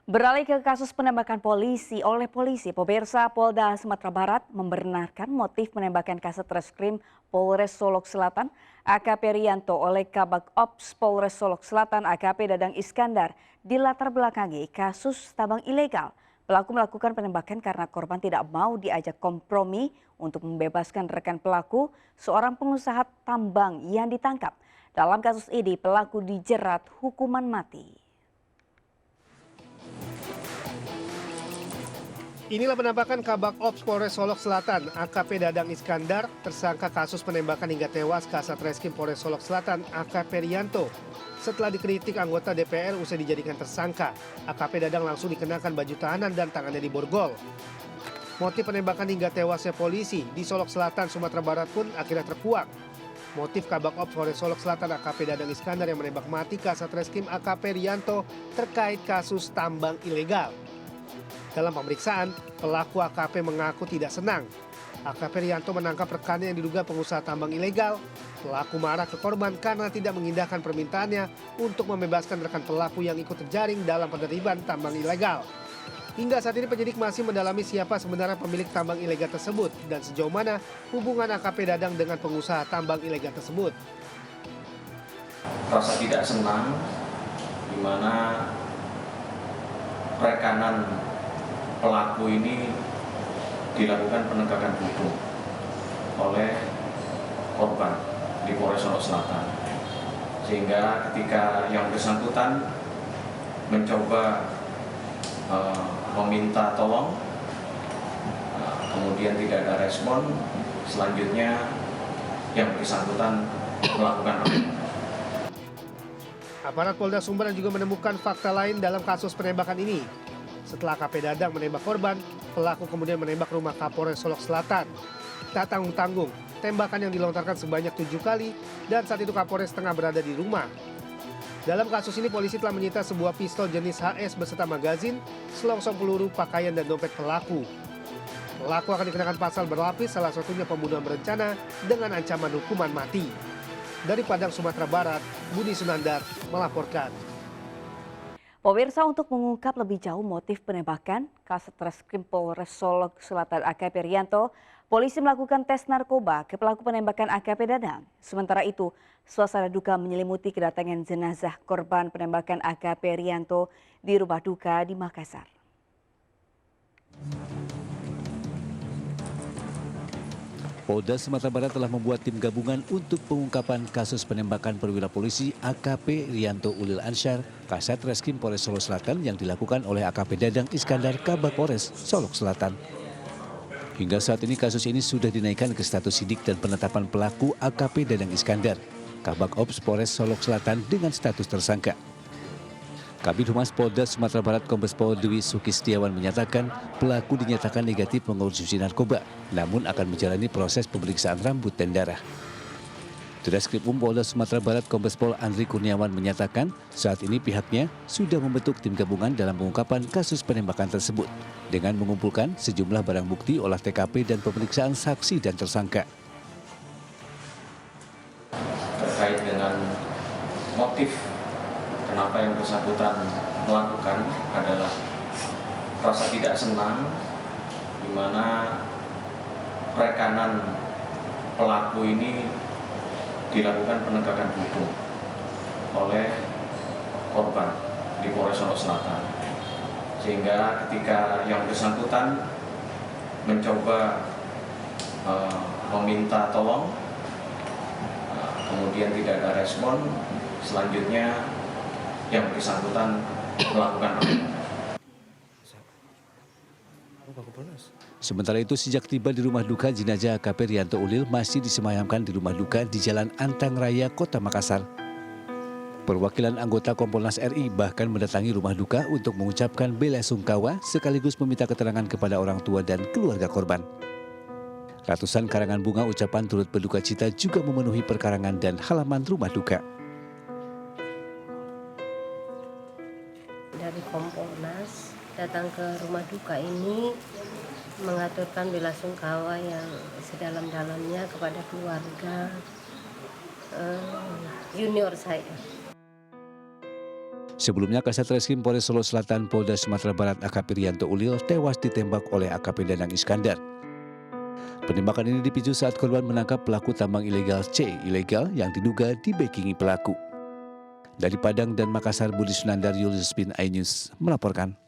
Beralih ke kasus penembakan polisi oleh polisi, pemirsa Polda Sumatera Barat membenarkan motif penembakan Kasat Reskrim Polres Solok Selatan AKP Rianto oleh Kabak Ops Polres Solok Selatan AKP Dadang Iskandar dilatar belakangi kasus tambang ilegal. Pelaku melakukan penembakan karena korban tidak mau diajak kompromi untuk membebaskan rekan pelaku, seorang pengusaha tambang yang ditangkap. Dalam kasus ini, pelaku dijerat hukuman mati. Inilah penampakan Kabak Ops Polres Solok Selatan, AKP Dadang Iskandar, tersangka kasus penembakan hingga tewas Kasat Reskrim Polres Solok Selatan, AKP Rianto. Setelah dikritik anggota DPR usai dijadikan tersangka, AKP Dadang langsung dikenakan baju tahanan dan tangannya diborgol. Motif penembakan hingga tewasnya polisi di Solok Selatan, Sumatera Barat pun akhirnya terkuak. Motif Kabak Ops Polres Solok Selatan AKP Dadang Iskandar yang menembak mati Kasat Reskrim AKP Rianto terkait kasus tambang ilegal. Dalam pemeriksaan, pelaku AKP mengaku tidak senang. AKP Rianto menangkap rekannya yang diduga pengusaha tambang ilegal. Pelaku marah ke korban karena tidak mengindahkan permintaannya untuk membebaskan rekan pelaku yang ikut terjaring dalam penertiban tambang ilegal. Hingga saat ini penyidik masih mendalami siapa sebenarnya pemilik tambang ilegal tersebut dan sejauh mana hubungan AKP Dadang dengan pengusaha tambang ilegal tersebut. Rasa tidak senang di mana rekanan pelaku ini dilakukan penegakan hukum oleh korban di Polres Solok Selatan, sehingga ketika yang bersangkutan mencoba meminta tolong, kemudian tidak ada respon, selanjutnya yang bersangkutan melakukan Aparat Polda Sumber juga menemukan fakta lain dalam kasus penembakan ini. Setelah AKP Dadang menembak korban, pelaku kemudian menembak rumah Kapolres Solok Selatan. Tak tanggung-tanggung, tembakan yang dilontarkan sebanyak 7 kali dan saat itu Kapolres tengah berada di rumah. Dalam kasus ini polisi telah menyita sebuah pistol jenis HS beserta magazin, selongsong peluru, pakaian dan dompet pelaku. Pelaku akan dikenakan pasal berlapis, salah satunya pembunuhan berencana dengan ancaman hukuman mati. Dari Padang, Sumatera Barat, Budi Sunandar melaporkan. Pemirsa, untuk mengungkap lebih jauh motif penembakan Kasat Reskrim Polres Solok Selatan AKP Rianto, polisi melakukan tes narkoba ke pelaku penembakan AKP Dadang. Sementara itu, suasana duka menyelimuti kedatangan jenazah korban penembakan AKP Rianto di rumah duka di Makassar. Polda Sumatera Barat telah membuat tim gabungan untuk pengungkapan kasus penembakan perwira polisi AKP Rianto Ulil Ansyar, Kasat Reskrim Polres Solok Selatan yang dilakukan oleh AKP Dadang Iskandar Kabak Polres Solok Selatan. Hingga saat ini kasus ini sudah dinaikkan ke status sidik dan penetapan pelaku AKP Dadang Iskandar, Kabak Ops Polres Solok Selatan dengan status tersangka. Kabid Humas Polda Sumatera Barat Kombes Pol Dwi Sukistiawan menyatakan pelaku dinyatakan negatif mengonsumsi narkoba, namun akan menjalani proses pemeriksaan rambut dan darah. Direskrim Polda Sumatera Barat Kombes Pol Andri Kurniawan menyatakan saat ini pihaknya sudah membentuk tim gabungan dalam pengungkapan kasus penembakan tersebut dengan mengumpulkan sejumlah barang bukti olah TKP dan pemeriksaan saksi dan tersangka. Terkait dengan motif kenapa yang bersangkutan melakukan adalah rasa tidak senang di mana rekanan pelaku ini dilakukan penegakan hukum oleh korban di Polres Solok Selatan, sehingga ketika yang bersangkutan mencoba meminta tolong, kemudian tidak ada respon, selanjutnya yang bersangkutan melakukan. Sementara itu, sejak tiba di rumah duka, jenazah AKP Rianto Ulil masih disemayamkan di rumah duka di Jalan Antang Raya, Kota Makassar. Perwakilan anggota Kompolnas RI bahkan mendatangi rumah duka untuk mengucapkan bela sungkawa sekaligus meminta keterangan kepada orang tua dan keluarga korban. Ratusan karangan bunga ucapan turut berduka cita juga memenuhi perkarangan dan halaman rumah duka. Dari Kompolnas datang ke rumah duka ini mengaturkan bela sungkawa yang sedalam-dalamnya kepada keluarga junior saya. Sebelumnya, Kasat Reskrim Polres Solo Selatan Polda Sumatera Barat AKP Rianto Ulil tewas ditembak oleh AKP Dadang Iskandar. Penembakan ini dipicu saat korban menangkap pelaku tambang ilegal C ilegal yang diduga dibackingi pelaku. Dari Padang dan Makassar, Budi Sunandar, Julius Bin iNews melaporkan.